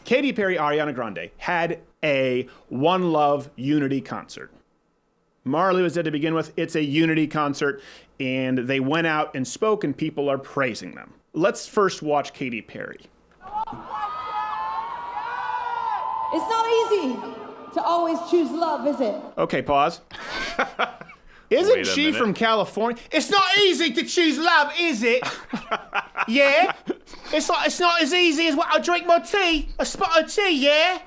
Katy Perry, Ariana Grande had a One Love Unity concert. Marley was dead to begin with. It's a Unity concert, and they went out and spoke, and people are praising them. Let's first watch Katy Perry. It's not easy to always choose love, is it? Okay, pause. Isn't she from California? It's not easy to choose love, is it? Yeah? It's not as easy as what I drink my tea. A spot of tea, yeah?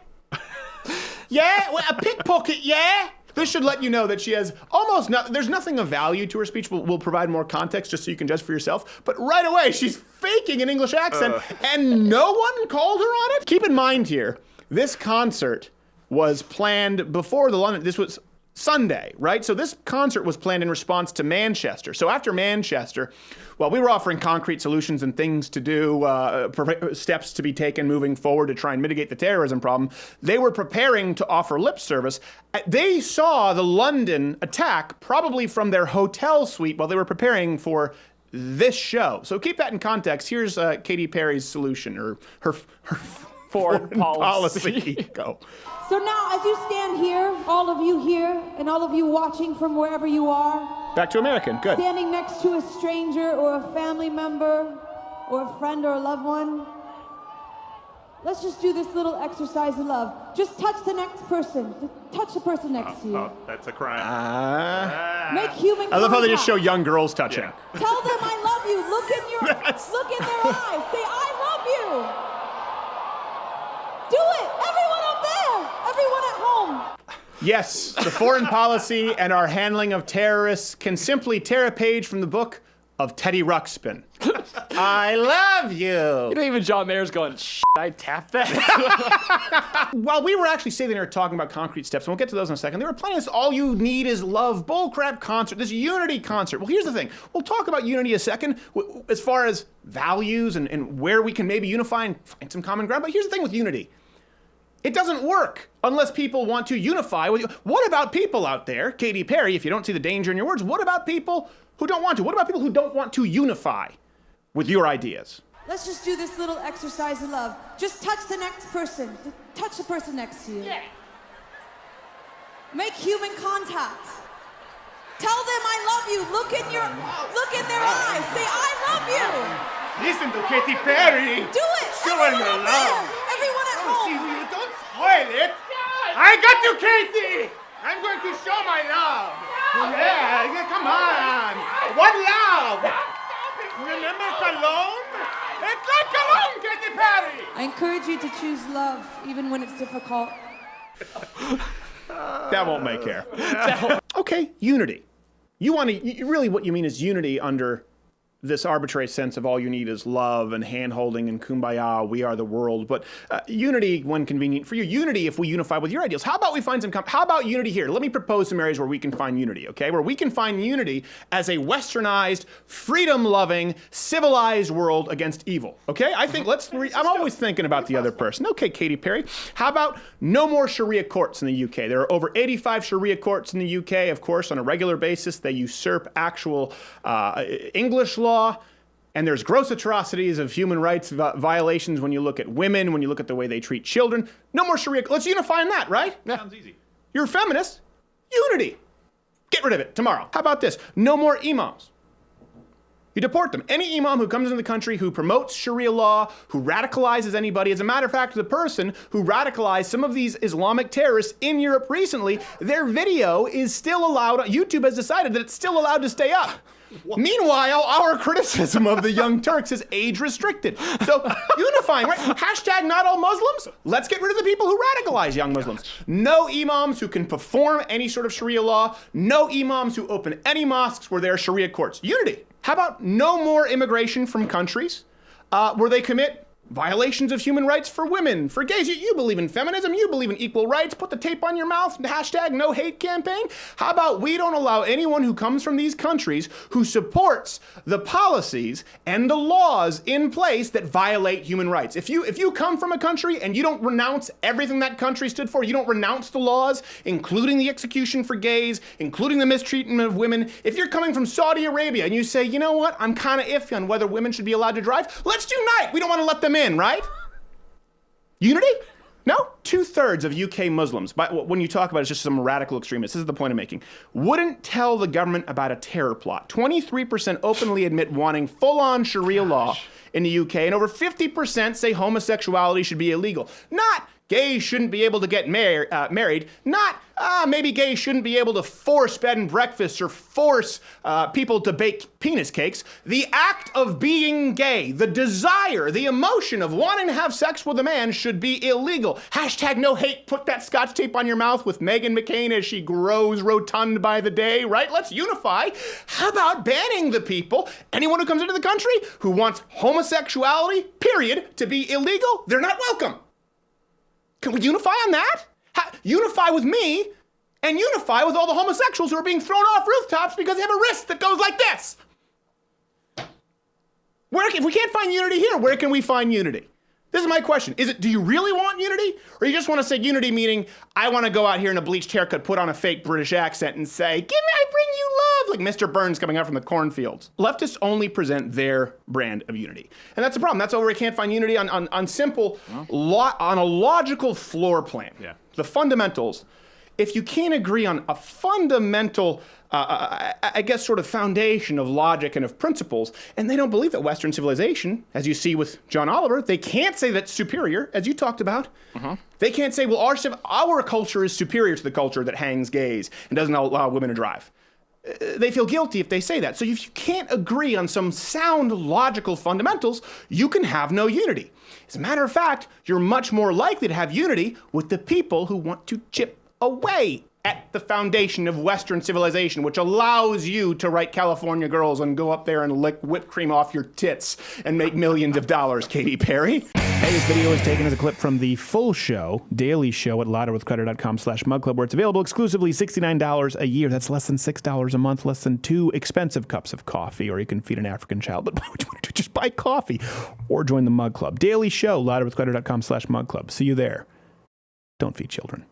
Yeah? Well, a pickpocket, yeah? This should let you know that she has almost there's nothing of value to her speech. We'll provide more context just so you can judge for yourself. But right away, she's faking an English accent, and no one called her on it? Keep in mind here, this concert was planned before the London, this was Sunday, right? So this concert was planned in response to Manchester. So after Manchester, well, we were offering concrete solutions and things to do, steps to be taken moving forward to try and mitigate the terrorism problem. They were preparing to offer lip service. They saw the London attack probably from their hotel suite while they were preparing for this show. So keep that in context. Here's Katy Perry's solution, or her foreign policy. Go. So now, as you stand here, all of you here, and all of you watching from wherever you are. Back to American, good. Standing next to a stranger or a family member or a friend or a loved one. Let's just do this little exercise of love. Just touch the next person. Touch the person next to you. Oh, that's a crime. Make human contact. I love how they just show young girls touching. Yeah. Tell them I love you. Look in their eyes. Say, I love you. Do it! Everyone up there! Everyone at home! Yes, the foreign policy and our handling of terrorists can simply tear a page from the book of Teddy Ruxpin. I love you! You know, even John Mayer's going, I tap that? While we were actually sitting there talking about concrete steps, and we'll get to those in a second, they were playing this All You Need Is Love bullcrap concert, this Unity concert. Well, here's the thing. We'll talk about Unity a second, as far as values and where we can maybe unify and find some common ground. But here's the thing with Unity. It doesn't work unless people want to unify with you. What about people out there, Katy Perry, if you don't see the danger in your words, what about people who don't want to? What about people who don't want to unify with your ideas? Let's just do this little exercise of love. Just touch the next person. Touch the person next to you. Yeah. Make human contact. Tell them I love you. Look in their eyes. Say, I love you. Listen to Katy Perry. Do it. Show her your love. Everyone at home. See, you don't spoil it. I got you, Katy. I'm going to show my love. Yeah, come on. What love? Remember cologne? It's like cologne, Katy Perry. I encourage you to choose love, even when it's difficult. That won't make hair. Okay, unity. Really what you mean is unity under this arbitrary sense of all you need is love and hand-holding and kumbaya, we are the world. But unity when convenient for you. Unity if we unify with your ideals. How about we find how about unity here? Let me propose some areas where we can find unity, okay? Where we can find unity as a westernized, freedom-loving, civilized world against evil, okay? I think, I'm always thinking about the other person. Okay, Katy Perry. How about no more Sharia courts in the UK? There are over 85 Sharia courts in the UK, of course, on a regular basis. They usurp actual English law. And there's gross atrocities of human rights violations when you look at women, when you look at the way they treat children. No more Sharia. Let's unify in that, right? Sounds easy. You're a feminist. Unity. Get rid of it tomorrow. How about this? No more imams. You deport them. Any imam who comes into the country who promotes Sharia law, who radicalizes anybody. As a matter of fact, the person who radicalized some of these Islamic terrorists in Europe recently, their video is still allowed. YouTube has decided that it's still allowed to stay up. What? Meanwhile, our criticism of the Young Turks is age restricted. So unifying, right? Hashtag not all Muslims. Let's get rid of the people who radicalize young Muslims. No imams who can perform any sort of Sharia law. No imams who open any mosques where there are Sharia courts. Unity. How about no more immigration from countries where they commit violations of human rights for women, for gays? You believe in feminism, you believe in equal rights, put the tape on your mouth, hashtag no hate campaign. How about we don't allow anyone who comes from these countries who supports the policies and the laws in place that violate human rights? If you come from a country and you don't renounce everything that country stood for, you don't renounce the laws, including the execution for gays, including the mistreatment of women, if you're coming from Saudi Arabia and you say, you know what, I'm kind of iffy on whether women should be allowed to drive, let's unite. We don't want to let them in, right? Unity? No, 2/3 of UK Muslims, when you talk about it, it's just some radical extremists, this is the point I'm making, wouldn't tell the government about a terror plot. 23% openly admit wanting full-on Sharia law in the UK, and over 50% say homosexuality should be illegal. Not gays shouldn't be able to get married, not maybe gays shouldn't be able to force bed and breakfasts or force people to bake penis cakes. The act of being gay, the desire, the emotion of wanting to have sex with a man should be illegal. Hashtag no hate, put that scotch tape on your mouth with Meghan McCain as she grows rotund by the day, right? Let's unify. How about banning the people, anyone who comes into the country who wants homosexuality, period, to be illegal? They're not welcome. Can we unify on that? Unify with me and unify with all the homosexuals who are being thrown off rooftops because they have a wrist that goes like this. If we can't find unity here, where can we find unity? This is my question. Do you really want unity? Or you just want to say unity meaning, I want to go out here in a bleached haircut, put on a fake British accent and say, I bring you love, like Mr. Burns coming out from the cornfields. Leftists only present their brand of unity. And that's the problem. That's why we can't find unity on simple, on a logical floor plan. Yeah. The fundamentals. If you can't agree on a fundamental, I guess, sort of foundation of logic and of principles, and they don't believe that Western civilization, as you see with John Oliver, they can't say that's superior, as you talked about. They can't say, well, our culture is superior to the culture that hangs gays and doesn't allow women to drive. They feel guilty if they say that. So if you can't agree on some sound logical fundamentals, you can have no unity. As a matter of fact, you're much more likely to have unity with the people who want to chip away at the foundation of Western civilization, which allows you to write California Girls and go up there and lick whipped cream off your tits and make millions of dollars, Katy Perry. Hey, this video is taken as a clip from the full show, daily show at louderwithcreditor.com/mugclub, where it's available exclusively $69 a year. That's less than $6 a month, less than 2 expensive cups of coffee, or you can feed an African child. But why would you want to do? Just buy coffee or join the Mug Club. Daily show, louderwithcreditor.com/mugclub. See you there. Don't feed children.